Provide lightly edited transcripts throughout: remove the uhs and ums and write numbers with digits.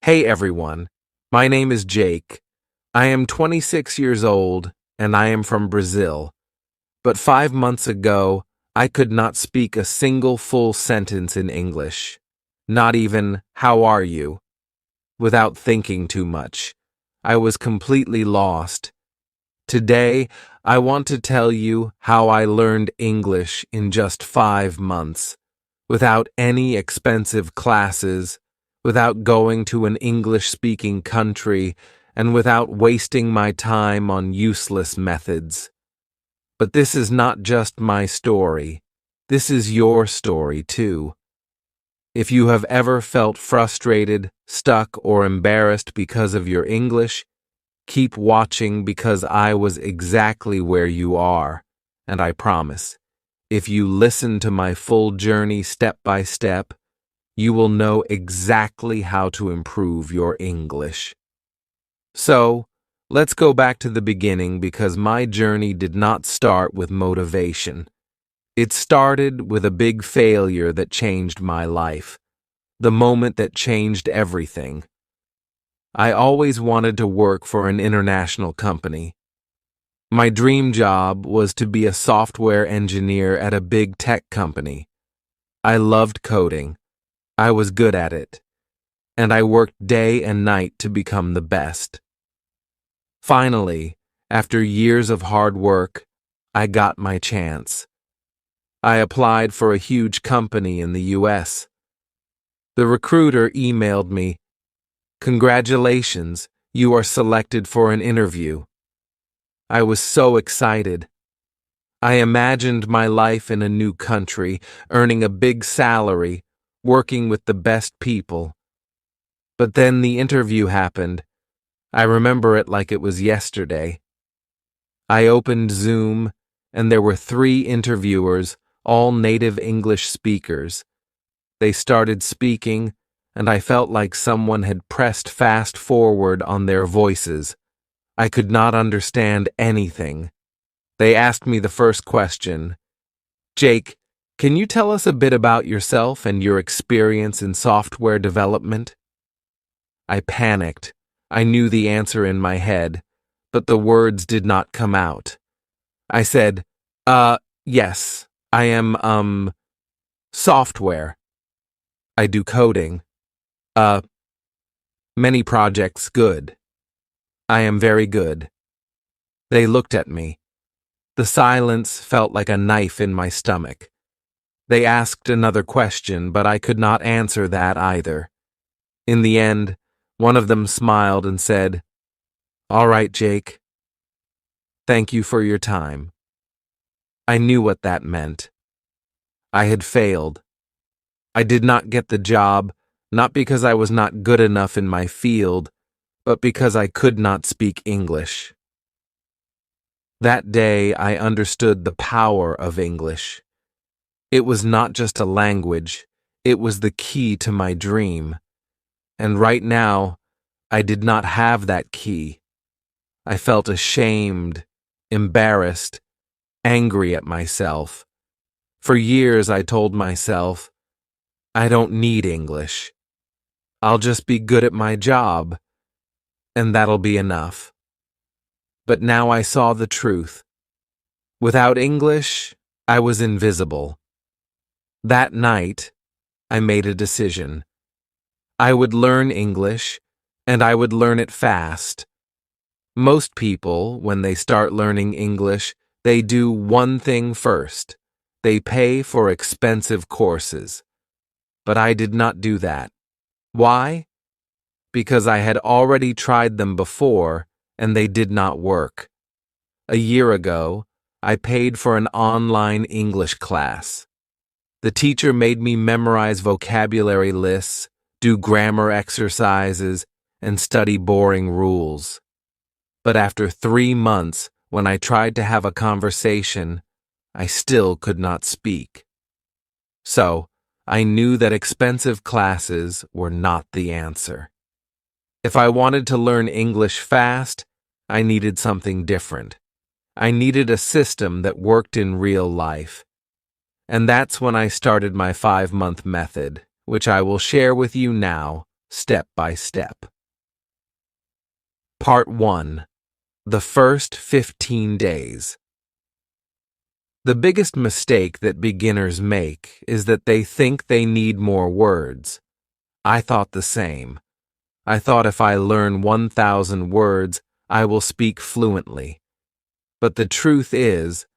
Hey everyone, my name is Jake. I am 26 years old and I am from Brazil. But 5 months ago, I could not speak a single full sentence in English. Not even, "How are you?" Without thinking too much. I was completely lost. Today, I want to tell you how I learned English in just 5 months, without any expensive classes, without going to an English-speaking country, and without wasting my time on useless methods. But this is not just my story. This is your story, too. If you have ever felt frustrated, stuck, or embarrassed because of your English, keep watching because I was exactly where you are, and I promise, if you listen to my full journey step by step, you will know exactly how to improve your English. So, let's go back to the beginning because my journey did not start with motivation. It started with a big failure that changed my life, the moment that changed everything. I always wanted to work for an international company. My dream job was to be a software engineer at a big tech company. I loved coding. I was good at it, and I worked day and night to become the best. Finally, after years of hard work, I got my chance. I applied for a huge company in the US. The recruiter emailed me, "Congratulations, you are selected for an interview." I was so excited. I imagined my life in a new country, earning a big salary, working with the best people. But then the interview happened. I remember it like it was yesterday. I opened Zoom, and there were 3 interviewers, all native English speakers. They started speaking, and I felt like someone had pressed fast forward on their voices. I could not understand anything. They asked me the first question. "Jake, can you tell us a bit about yourself and your experience in software development?" I panicked. I knew the answer in my head, but the words did not come out. I said, yes, I am, software. I do coding. Many projects good. I am very good." They looked at me. The silence felt like a knife in my stomach. They asked another question, but I could not answer that either. In the end, one of them smiled and said, "All right, Jake. Thank you for your time." I knew what that meant. I had failed. I did not get the job, not because I was not good enough in my field, but because I could not speak English. That day, I understood the power of English. It was not just a language, it was the key to my dream. And right now, I did not have that key. I felt ashamed, embarrassed, angry at myself. For years, I told myself, I don't need English. I'll just be good at my job, and that'll be enough. But now I saw the truth. Without English, I was invisible. That night, I made a decision. I would learn English, and I would learn it fast. Most people, when they start learning English, they do one thing first. They pay for expensive courses. But I did not do that. Why? Because I had already tried them before, and they did not work. A year ago, I paid for an online English class. The teacher made me memorize vocabulary lists, do grammar exercises, and study boring rules. But after 3 months, when I tried to have a conversation, I still could not speak. So, I knew that expensive classes were not the answer. If I wanted to learn English fast, I needed something different. I needed a system that worked in real life. And that's when I started my 5-month method, which I will share with you now, step by step. Part 1. The first 15 days. The biggest mistake that beginners make is that they think they need more words. I thought the same. I thought if I learn 1,000 words, I will speak fluently. But the truth is,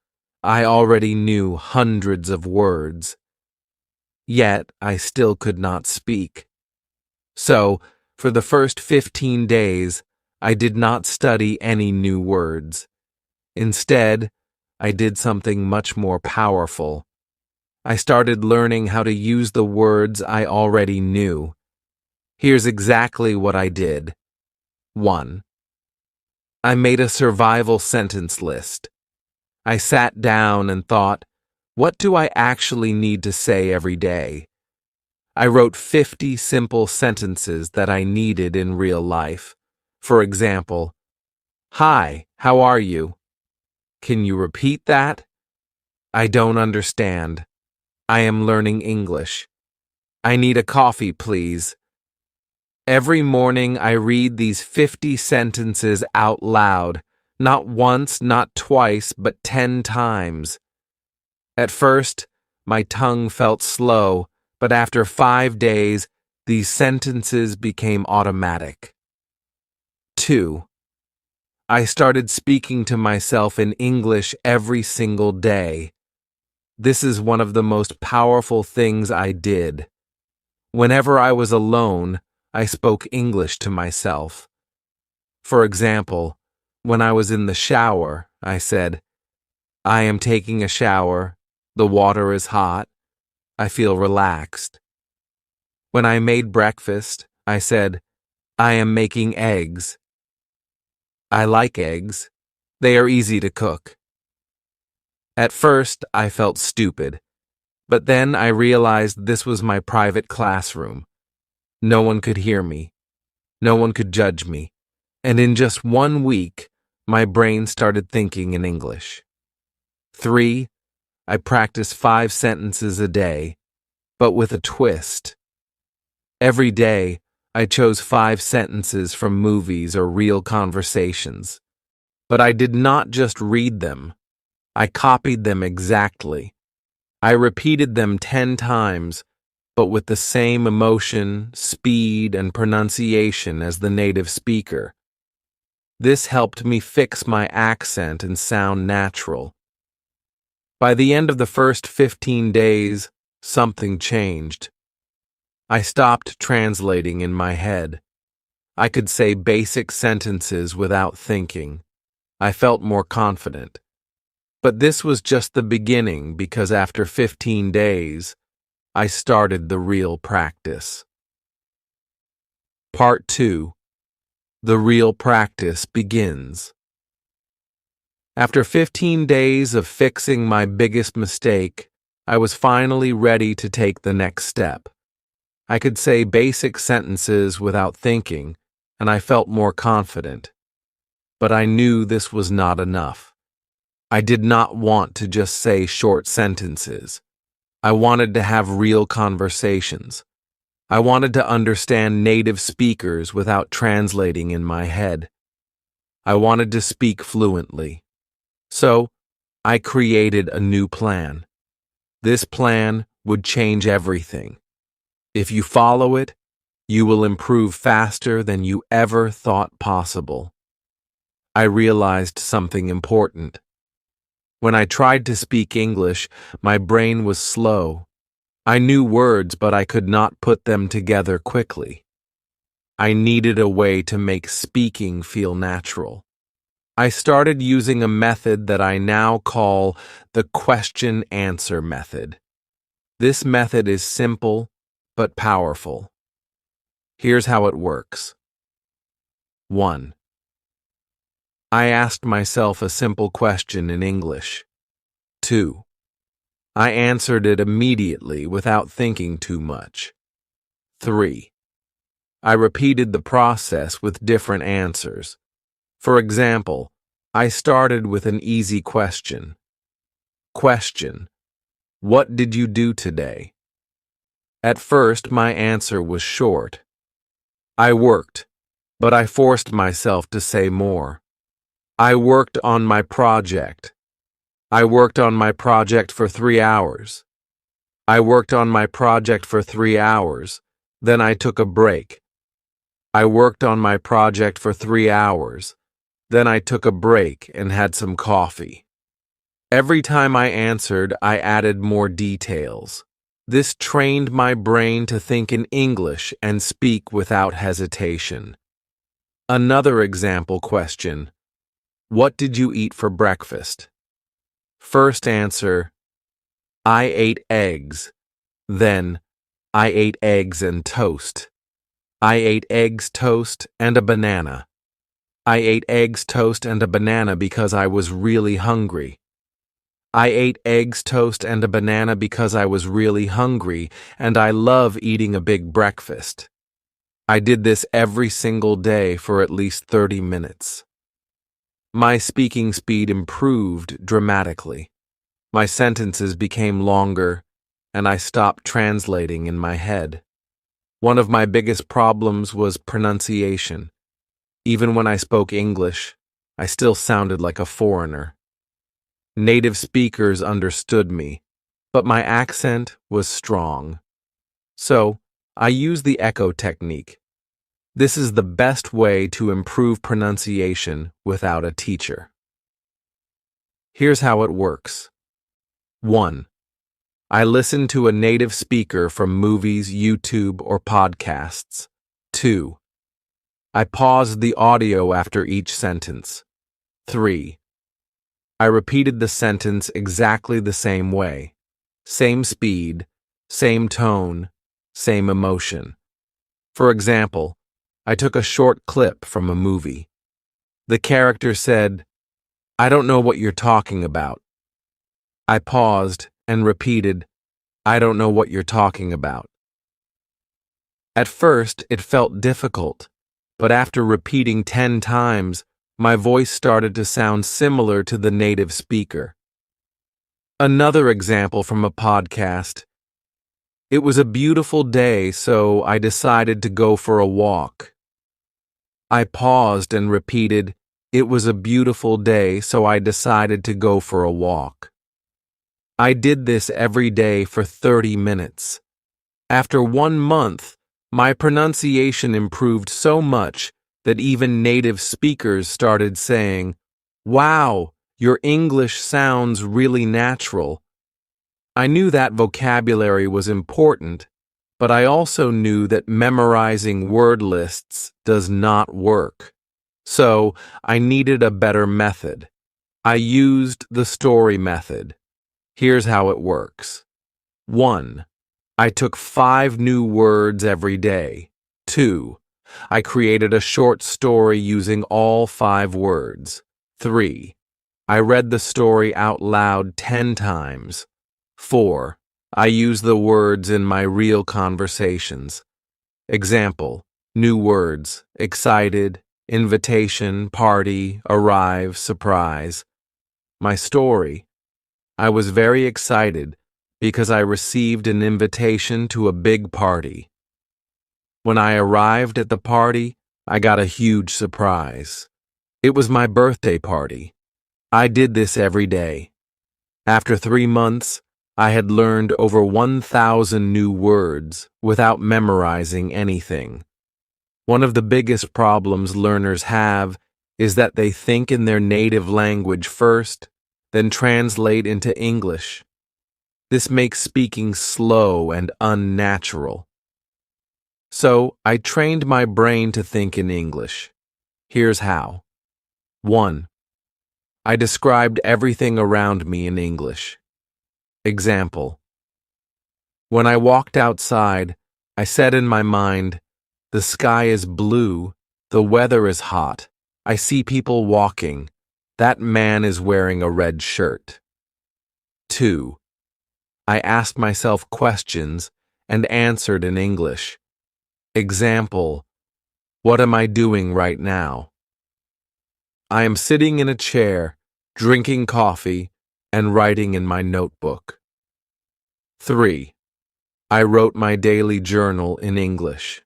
I already knew hundreds of words. Yet, I still could not speak. So, for the first 15 days, I did not study any new words. Instead, I did something much more powerful. I started learning how to use the words I already knew. Here's exactly what I did. 1. I made a survival sentence list. I sat down and thought, what do I actually need to say every day? I wrote 50 simple sentences that I needed in real life. For example, "Hi, how are you? Can you repeat that? I don't understand. I am learning English. I need a coffee, please." Every morning I read these 50 sentences out loud, not once, not twice, but 10 times. At first, my tongue felt slow, but after 5 days, these sentences became automatic. 2. I started speaking to myself in English every single day. This is one of the most powerful things I did. Whenever I was alone, I spoke English to myself. For example, when I was in the shower, I said, "I am taking a shower. The water is hot. I feel relaxed." When I made breakfast, I said, "I am making eggs. I like eggs. They are easy to cook." At first, I felt stupid, but then I realized this was my private classroom. No one could hear me. No one could judge me. And in just 1 week, my brain started thinking in English. 3. I practiced 5 sentences a day, but with a twist. Every day, I chose 5 sentences from movies or real conversations. But I did not just read them. I copied them exactly. I repeated them 10 times, but with the same emotion, speed, and pronunciation as the native speaker. This helped me fix my accent and sound natural. By the end of the first 15 days, something changed. I stopped translating in my head. I could say basic sentences without thinking. I felt more confident. But this was just the beginning because after 15 days, I started the real practice. Part 2. The real practice begins. After 15 days of fixing my biggest mistake, I was finally ready to take the next step. I could say basic sentences without thinking, and I felt more confident. But I knew this was not enough. I did not want to just say short sentences. I wanted to have real conversations. I wanted to understand native speakers without translating in my head. I wanted to speak fluently. So, I created a new plan. This plan would change everything. If you follow it, you will improve faster than you ever thought possible. I realized something important. When I tried to speak English, my brain was slow. I knew words, but I could not put them together quickly. I needed a way to make speaking feel natural. I started using a method that I now call the question-answer method. This method is simple but powerful. Here's how it works. 1. I asked myself a simple question in English. 2. I answered it immediately without thinking too much. 3. I repeated the process with different answers. For example, I started with an easy question. Question: what did you do today? At first, my answer was short. I worked, but I forced myself to say more. I worked on my project. I worked on my project for 3 hours. I worked on my project for 3 hours. Then I took a break. I worked on my project for 3 hours. Then I took a break and had some coffee. Every time I answered, I added more details. This trained my brain to think in English and speak without hesitation. Another example question: what did you eat for breakfast? First answer: I ate eggs. Then, I ate eggs and toast. I ate eggs, toast, and a banana. I ate eggs, toast, and a banana because I was really hungry. I ate eggs, toast, and a banana because I was really hungry, and I love eating a big breakfast. I did this every single day for at least 30 minutes. My speaking speed improved dramatically. My sentences became longer, and I stopped translating in my head. One of my biggest problems was pronunciation. Even when I spoke English, I still sounded like a foreigner. Native speakers understood me, but my accent was strong. So, I used the echo technique. This is the best way to improve pronunciation without a teacher. Here's how it works. 1. I listen to a native speaker from movies, YouTube, or podcasts. 2. I pause the audio after each sentence. 3. I repeated the sentence exactly the same way. Same speed, same tone, same emotion. For example, I took a short clip from a movie. The character said, "I don't know what you're talking about." I paused and repeated, "I don't know what you're talking about." At first, it felt difficult, but after repeating 10 times, my voice started to sound similar to the native speaker. Another example from a podcast. It was a beautiful day, so I decided to go for a walk. I paused and repeated, "It was a beautiful day, so I decided to go for a walk." I did this every day for 30 minutes. After 1 month, my pronunciation improved so much that even native speakers started saying, "Wow, your English sounds really natural." I knew that vocabulary was important, but I also knew that memorizing word lists does not work. So I needed a better method. I used the story method. Here's how it works. 1. I took 5 new words every day. 2. I created a short story using all 5 words. 3. I read the story out loud 10 times. 4. I use the words in my real conversations. Example: new words: excited, invitation, party, arrive, surprise. My story: I was very excited because I received an invitation to a big party. When I arrived at the party, I got a huge surprise. It was my birthday party. I did this every day. After 3 months, I had learned over 1,000 new words without memorizing anything. One of the biggest problems learners have is that they think in their native language first, then translate into English. This makes speaking slow and unnatural. So, I trained my brain to think in English. Here's how. 1. I described everything around me in English. Example: when I walked outside, I said in my mind, "The sky is blue, the weather is hot, I see people walking, that man is wearing a red shirt." 2. I asked myself questions and answered in English. Example: what am I doing right now? I am sitting in a chair, drinking coffee, and writing in my notebook. 3. I wrote my daily journal in English.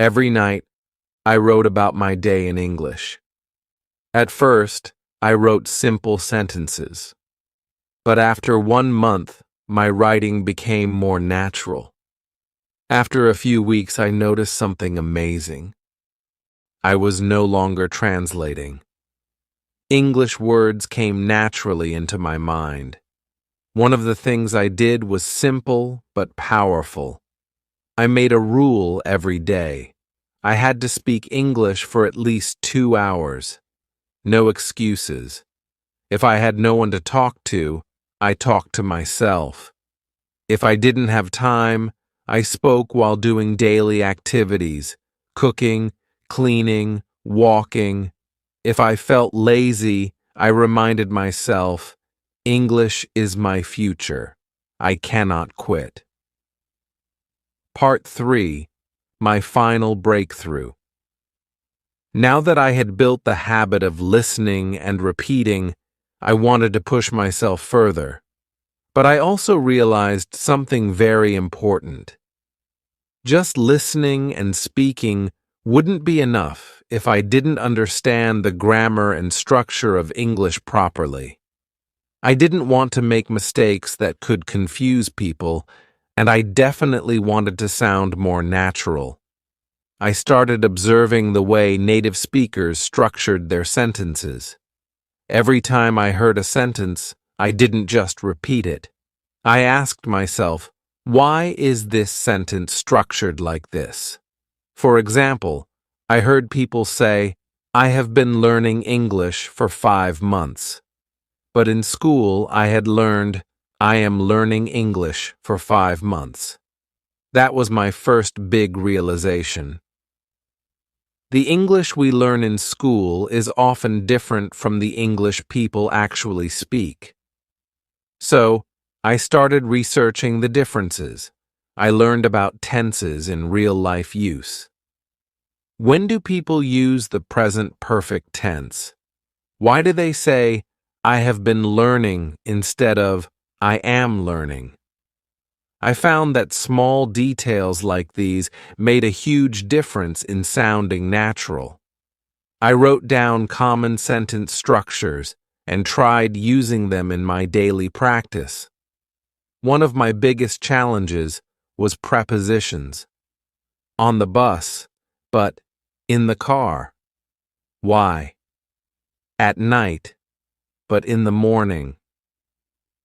Every night, I wrote about my day in English. At first, I wrote simple sentences. But after 1 month, my writing became more natural. After a few weeks, I noticed something amazing. I was no longer translating. English words came naturally into my mind. One of the things I did was simple but powerful. I made a rule every day. I had to speak English for at least 2 hours. No excuses. If I had no one to talk to, I talked to myself. If I didn't have time, I spoke while doing daily activities, cooking, cleaning, walking. If I felt lazy, I reminded myself, English is my future. I cannot quit. Part 3. My final breakthrough. Now that I had built the habit of listening and repeating, I wanted to push myself further. But I also realized something very important. Just listening and speaking wouldn't be enough if I didn't understand the grammar and structure of English properly. I didn't want to make mistakes that could confuse people, and I definitely wanted to sound more natural. I started observing the way native speakers structured their sentences. Every time I heard a sentence, I didn't just repeat it. I asked myself, why is this sentence structured like this? For example, I heard people say, I have been learning English for 5 months. But in school, I had learned, I am learning English for 5 months. That was my first big realization. The English we learn in school is often different from the English people actually speak. So, I started researching the differences. I learned about tenses in real-life use. When do people use the present perfect tense? Why do they say, I have been learning instead of, I am learning? I found that small details like these made a huge difference in sounding natural. I wrote down common sentence structures and tried using them in my daily practice. One of my biggest challenges was prepositions. On the bus, but in the car. Why? At night, but in the morning.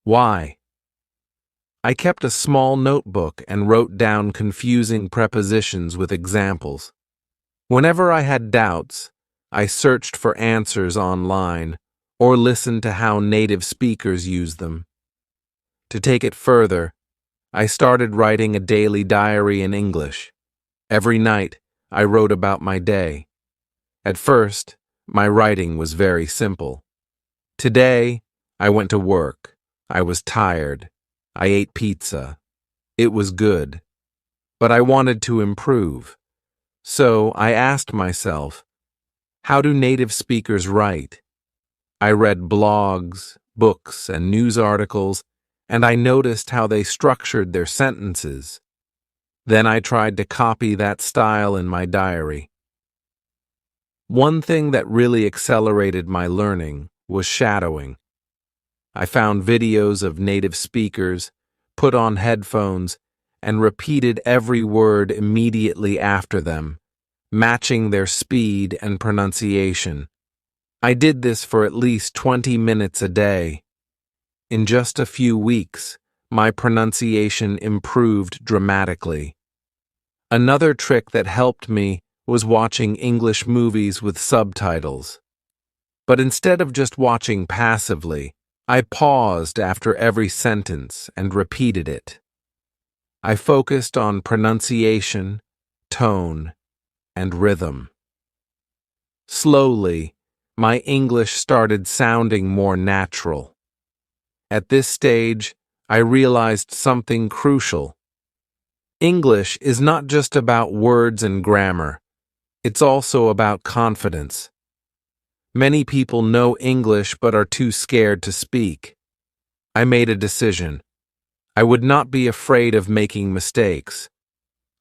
Why? I kept a small notebook and wrote down confusing prepositions with examples. Whenever I had doubts, I searched for answers online or listened to how native speakers use them. To take it further, I started writing a daily diary in English. Every night, I wrote about my day. At first, my writing was very simple. Today, I went to work. I was tired. I ate pizza. It was good. But I wanted to improve. So I asked myself, how do native speakers write? I read blogs, books, and news articles, and I noticed how they structured their sentences. Then I tried to copy that style in my diary. One thing that really accelerated my learning was shadowing. I found videos of native speakers, put on headphones, and repeated every word immediately after them, matching their speed and pronunciation. I did this for at least 20 minutes a day. In just a few weeks, my pronunciation improved dramatically. Another trick that helped me was watching English movies with subtitles. But instead of just watching passively, I paused after every sentence and repeated it. I focused on pronunciation, tone, and rhythm. Slowly, my English started sounding more natural. At this stage, I realized something crucial. English is not just about words and grammar. It's also about confidence. Many people know English but are too scared to speak. I made a decision. I would not be afraid of making mistakes.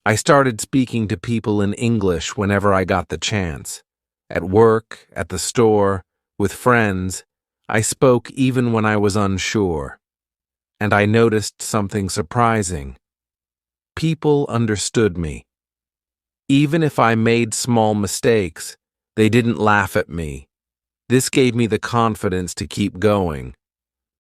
I started speaking to people in English whenever I got the chance. At work, at the store, with friends, I spoke even when I was unsure. And I noticed something surprising. People understood me. Even if I made small mistakes, they didn't laugh at me. This gave me the confidence to keep going.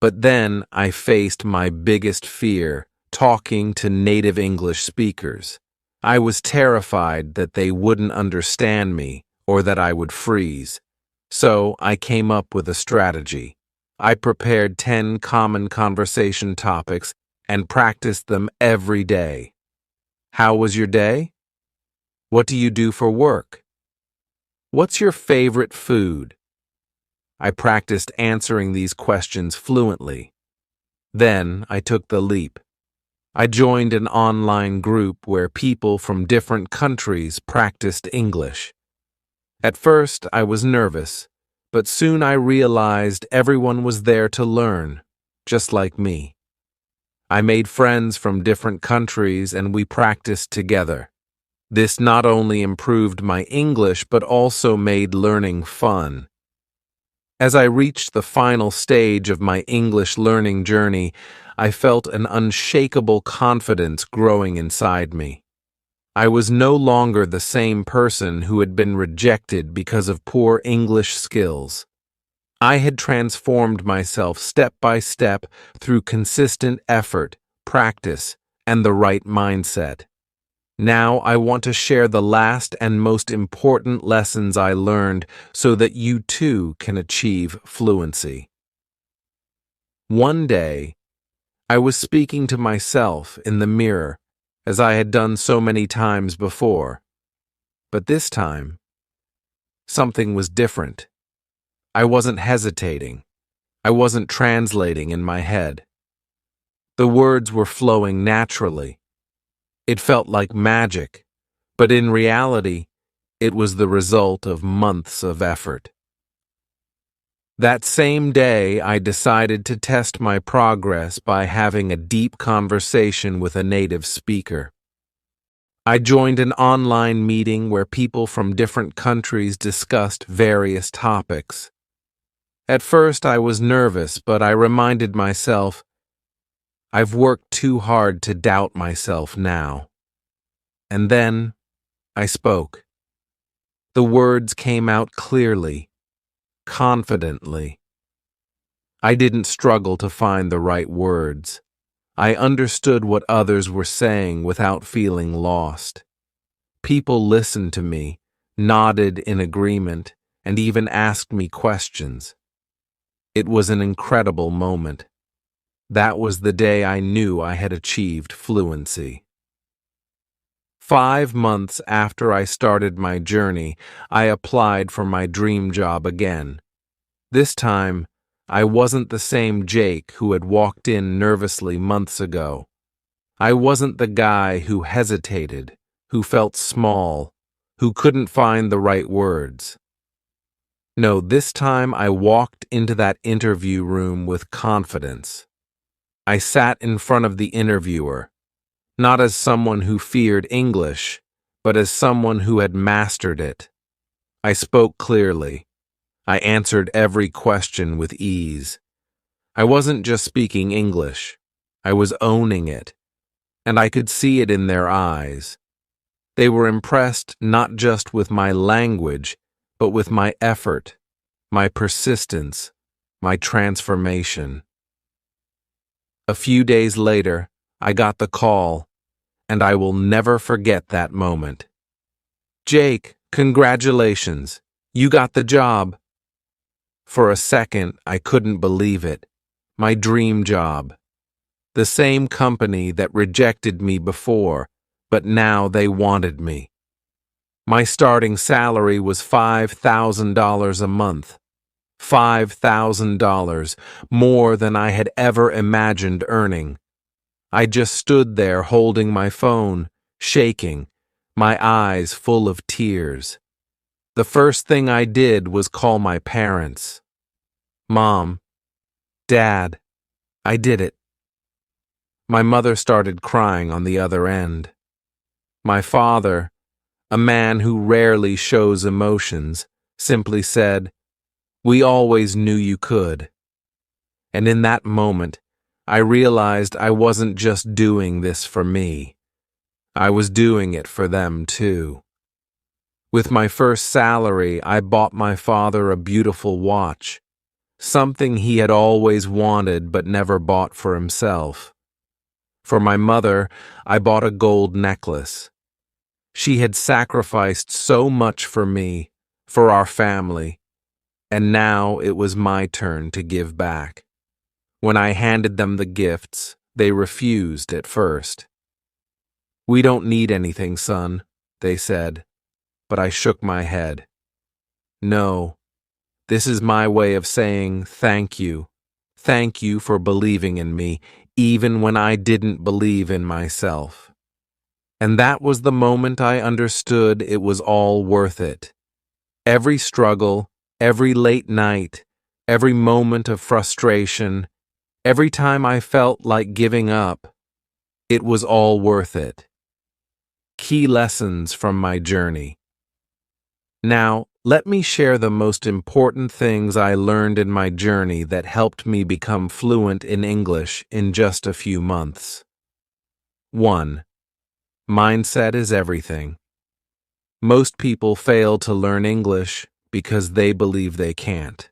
But then I faced my biggest fear, talking to native English speakers. I was terrified that they wouldn't understand me or that I would freeze. So I came up with a strategy. I prepared 10 common conversation topics and practiced them every day. How was your day? What do you do for work? What's your favorite food? I practiced answering these questions fluently. Then I took the leap. I joined an online group where people from different countries practiced English. At first, I was nervous, but soon I realized everyone was there to learn, just like me. I made friends from different countries and we practiced together. This not only improved my English but also made learning fun. As I reached the final stage of my English learning journey, I felt an unshakable confidence growing inside me. I was no longer the same person who had been rejected because of poor English skills. I had transformed myself step by step through consistent effort, practice, and the right mindset. Now I want to share the last and most important lessons I learned so that you too can achieve fluency. One day, I was speaking to myself in the mirror, as I had done so many times before. But this time, something was different. I wasn't hesitating. I wasn't translating in my head. The words were flowing naturally. It felt like magic, but in reality, it was the result of months of effort. That same day, I decided to test my progress by having a deep conversation with a native speaker. I joined an online meeting where people from different countries discussed various topics. At first, I was nervous, but I reminded myself, I've worked too hard to doubt myself now. And then, I spoke. The words came out clearly, confidently. I didn't struggle to find the right words. I understood what others were saying without feeling lost. People listened to me, nodded in agreement, and even asked me questions. It was an incredible moment. That was the day I knew I had achieved fluency. 5 months after I started my journey, I applied for my dream job again. This time, I wasn't the same Jake who had walked in nervously months ago. I wasn't the guy who hesitated, who felt small, who couldn't find the right words. No, this time I walked into that interview room with confidence. I sat in front of the interviewer, not as someone who feared English, but as someone who had mastered it. I spoke clearly. I answered every question with ease. I wasn't just speaking English. I was owning it, and I could see it in their eyes. They were impressed not just with my language, but with my effort, my persistence, my transformation. A few days later, I got the call, and I will never forget that moment. Jake, congratulations. You got the job. For a second, I couldn't believe it. My dream job. The same company that rejected me before, but now they wanted me. My starting salary was $5,000 a month. $5,000, more than I had ever imagined earning. I just stood there holding my phone, shaking, my eyes full of tears. The first thing I did was call my parents. Mom, Dad, I did it. My mother started crying on the other end. My father, a man who rarely shows emotions, simply said, "We always knew you could." And in that moment, I realized I wasn't just doing this for me. I was doing it for them too. With my first salary, I bought my father a beautiful watch, something he had always wanted but never bought for himself. For my mother, I bought a gold necklace. She had sacrificed so much for me, for our family, and now it was my turn to give back. When I handed them the gifts, they refused at first. "We don't need anything, son," they said, but I shook my head. "No, this is my way of saying thank you. Thank you for believing in me, even when I didn't believe in myself." And that was the moment I understood it was all worth it. Every struggle, every late night, every moment of frustration, every time I felt like giving up, it was all worth it. Key lessons from my journey. Now, let me share the most important things I learned in my journey that helped me become fluent in English in just a few months. 1. Mindset is everything. Most people fail to learn English because they believe they can't.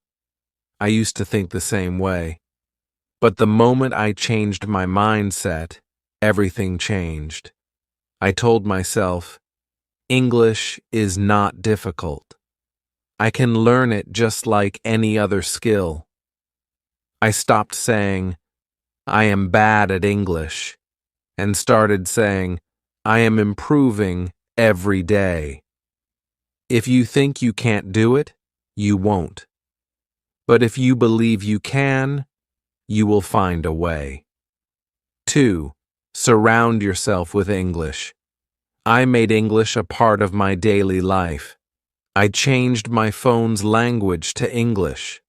I used to think the same way. But the moment I changed my mindset, everything changed. I told myself, English is not difficult. I can learn it just like any other skill. I stopped saying, "I am bad at English," and started saying, "I am improving every day." If you think you can't do it, you won't. But if you believe you can, you will find a way. 2. Surround yourself with English. I made English a part of my daily life. I changed my phone's language to English.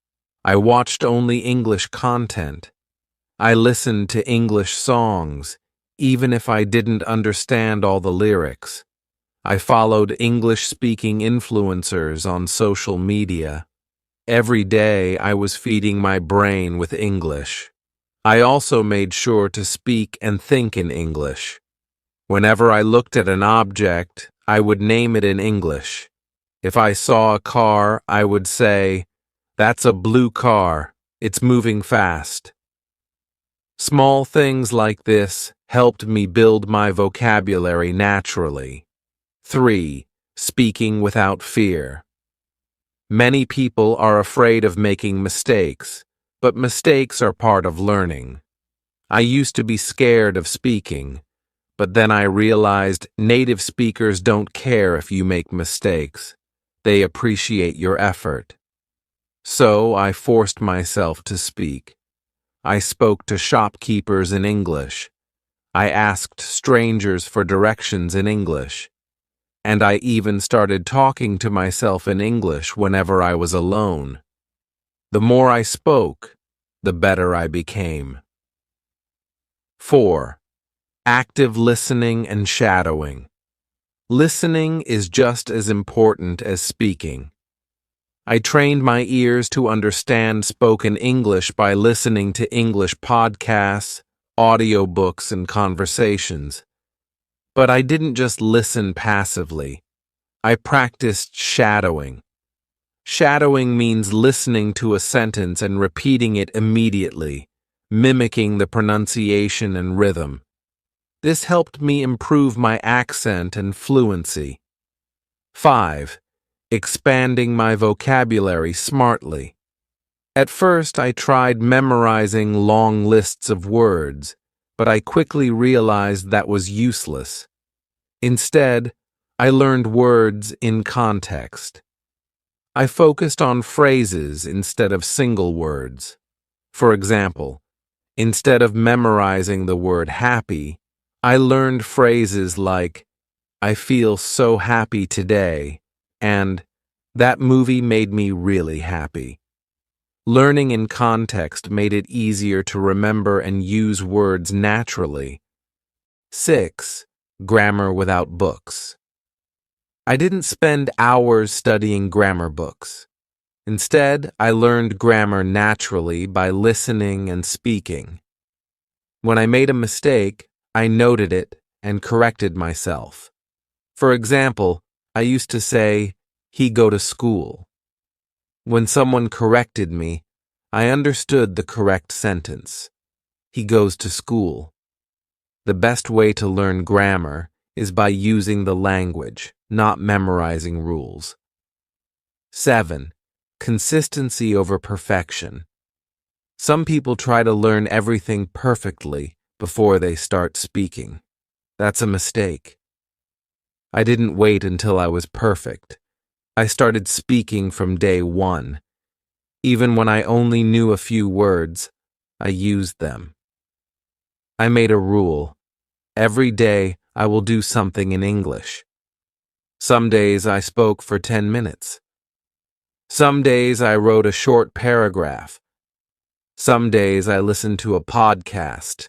I watched only English content. I listened to English songs, even if I didn't understand all the lyrics. I followed English-speaking influencers on social media. Every day I was feeding my brain with English. I also made sure to speak and think in English. Whenever I looked at an object, I would name it in English. If I saw a car, I would say, "That's a blue car. It's moving fast." Small things like this helped me build my vocabulary naturally. 3. Speaking without fear. Many people are afraid of making mistakes, but mistakes are part of learning. I used to be scared of speaking, but then I realized native speakers don't care if you make mistakes. They appreciate your effort. So I forced myself to speak. I spoke to shopkeepers in English. I asked strangers for directions in English. And I even started talking to myself in English whenever I was alone. The more I spoke, the better I became. 4. Active listening and shadowing. Listening is just as important as speaking. I trained my ears to understand spoken English by listening to English podcasts, audiobooks, and conversations. But I didn't just listen passively. I practiced shadowing. Shadowing means listening to a sentence and repeating it immediately, mimicking the pronunciation and rhythm. This helped me improve my accent and fluency. 5. Expanding my vocabulary smartly. At first, I tried memorizing long lists of words, but I quickly realized that was useless. Instead, I learned words in context. I focused on phrases instead of single words. For example, instead of memorizing the word happy, I learned phrases like, "I feel so happy today," and "That movie made me really happy." Learning in context made it easier to remember and use words naturally. 6. Grammar without books. I didn't spend hours studying grammar books. Instead, I learned grammar naturally by listening and speaking. When I made a mistake, I noted it and corrected myself. For example, I used to say, "He go to school." When someone corrected me, I understood the correct sentence. He goes to school. The best way to learn grammar is by using the language, not memorizing rules. 7. Consistency over perfection. Some people try to learn everything perfectly before they start speaking. That's a mistake. I didn't wait until I was perfect. I started speaking from day one. Even when I only knew a few words, I used them. I made a rule. Every day I will do something in English. Some days I spoke for 10 minutes. Some days I wrote a short paragraph. Some days I listened to a podcast.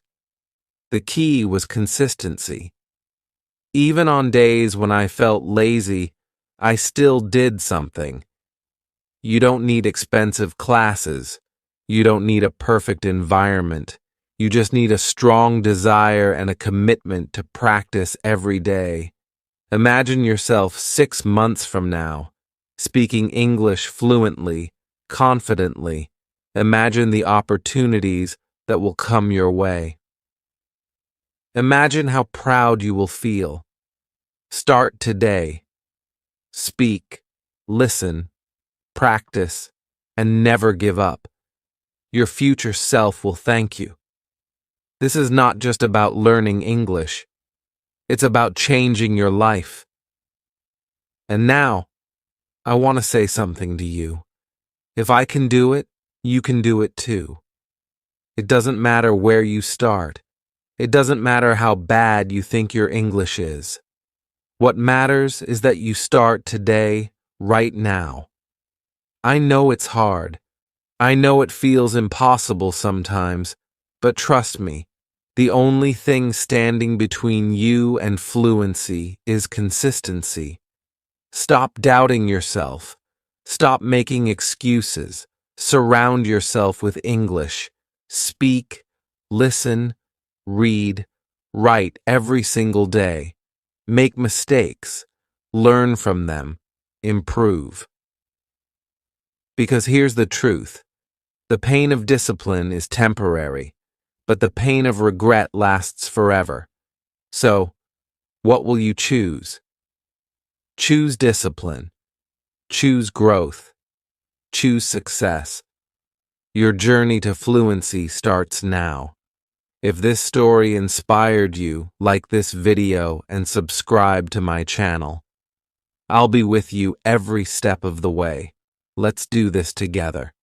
The key was consistency. Even on days when I felt lazy, I still did something. You don't need expensive classes. You don't need a perfect environment. You just need a strong desire and a commitment to practice every day. Imagine yourself 6 months from now, speaking English fluently, confidently. Imagine the opportunities that will come your way. Imagine how proud you will feel. Start today. Speak, listen, practice, and never give up. Your future self will thank you. This is not just about learning English. It's about changing your life. And now, I want to say something to you. If I can do it, you can do it too. It doesn't matter where you start. It doesn't matter how bad you think your English is. What matters is that you start today, right now. I know it's hard. I know it feels impossible sometimes, but trust me, the only thing standing between you and fluency is consistency. Stop doubting yourself. Stop making excuses. Surround yourself with English. Speak, listen, read, write every single day. Make mistakes. Learn from them. Improve. Because here's the truth. The pain of discipline is temporary, but the pain of regret lasts forever. So, what will you choose? Choose discipline. Choose growth. Choose success. Your journey to fluency starts now. If this story inspired you, like this video and subscribe to my channel. I'll be with you every step of the way. Let's do this together.